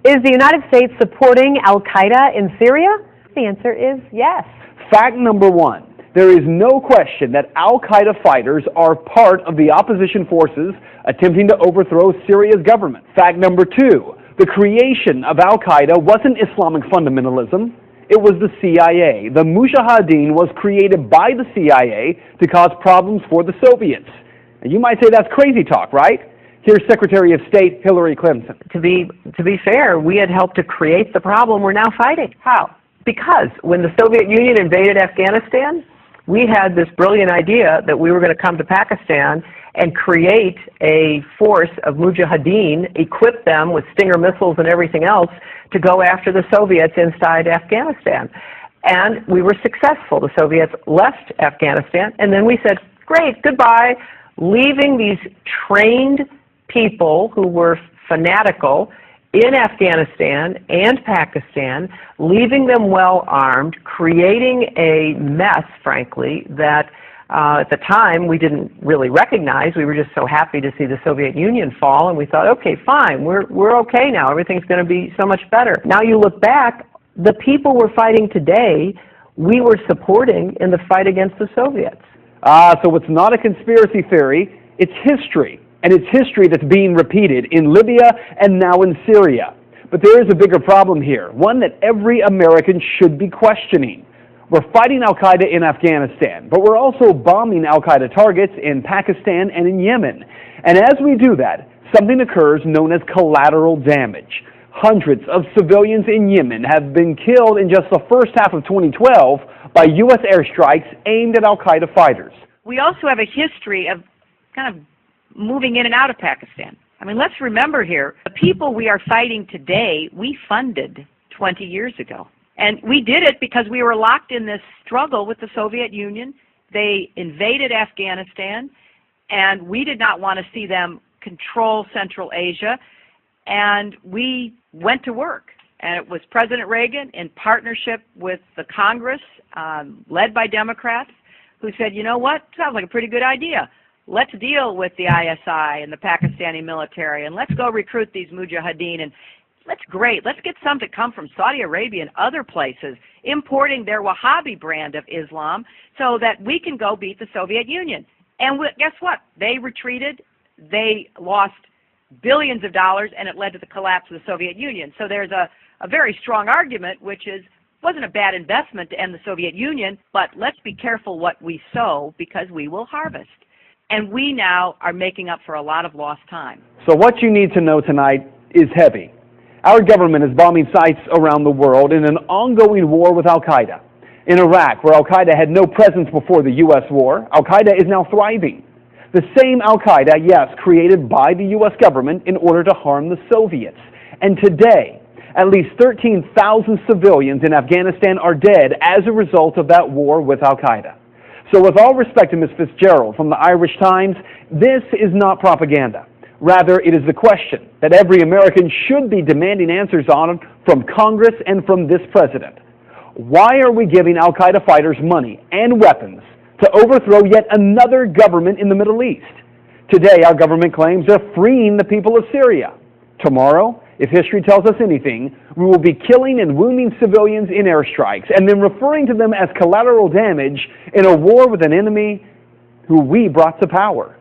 Is the United States supporting al-Qaeda in Syria? The answer is yes. Fact number one, there is no question that al-Qaeda fighters are part of the opposition forces attempting to overthrow Syria's government. Fact number two, the creation of al-Qaeda wasn't Islamic fundamentalism. It was the CIA. The Mujahideen was created by the CIA to cause problems for the Soviets. And you might say that's crazy talk, right? Here's Secretary of State Hillary Clinton. To be fair, we had helped to create the problem we're now fighting. How? Because when the Soviet Union invaded Afghanistan, we had this brilliant idea that we were going to come to Pakistan and create a force of Mujahideen, equip them with Stinger missiles and everything else to go after the Soviets inside Afghanistan. And we were successful. The Soviets left Afghanistan, and then we said, great, goodbye, leaving these trained people who were fanatical in Afghanistan and Pakistan, leaving them well armed, creating a mess, frankly, that at the time we didn't really recognize. We were just so happy to see the Soviet Union fall, and we thought, okay, fine, we're okay now. Everything's going to be so much better. Now you look back, the people we're fighting today, we were supporting in the fight against the Soviets. So it's not a conspiracy theory, it's history. And it's history that's being repeated in Libya and now in Syria. But there is a bigger problem here, one that every American should be questioning. We're fighting al-Qaeda in Afghanistan, but we're also bombing al-Qaeda targets in Pakistan and in Yemen. And as we do that, something occurs known as collateral damage. Hundreds of civilians in Yemen have been killed in just the first half of 2012 by U.S. airstrikes aimed at al-Qaeda fighters. We also have a history of kind of moving in and out of Pakistan. I mean, let's remember here, the people we are fighting today, we funded 20 years ago. And we did it because we were locked in this struggle with the Soviet Union. They invaded Afghanistan, and we did not want to see them control Central Asia. And we went to work. And it was President Reagan in partnership with the Congress, led by Democrats, who said, you know what, sounds like a pretty good idea. Let's deal with the ISI and the Pakistani military, and let's go recruit these Mujahideen, and let's get some to come from Saudi Arabia and other places, importing their Wahhabi brand of Islam so that we can go beat the Soviet Union. And guess what? They retreated, they lost billions of dollars, and it led to the collapse of the Soviet Union. So there's a very strong argument, which is, it wasn't a bad investment to end the Soviet Union, but let's be careful what we sow because we will harvest. And we now are making up for a lot of lost time. So what you need to know tonight is heavy. Our government is bombing sites around the world in an ongoing war with al-Qaeda. In Iraq, where al-Qaeda had no presence before the U.S. war, al-Qaeda is now thriving. The same al-Qaeda, yes, created by the U.S. government in order to harm the Soviets. And today, at least 13,000 civilians in Afghanistan are dead as a result of that war with al-Qaeda. So with all respect to Ms. Fitzgerald from the Irish Times, this is not propaganda. Rather, it is the question that every American should be demanding answers on from Congress and from this president. Why are we giving al-Qaeda fighters money and weapons to overthrow yet another government in the Middle East? Today, our government claims they're freeing the people of Syria. Tomorrow, if history tells us anything, we will be killing and wounding civilians in airstrikes and then referring to them as collateral damage in a war with an enemy who we brought to power.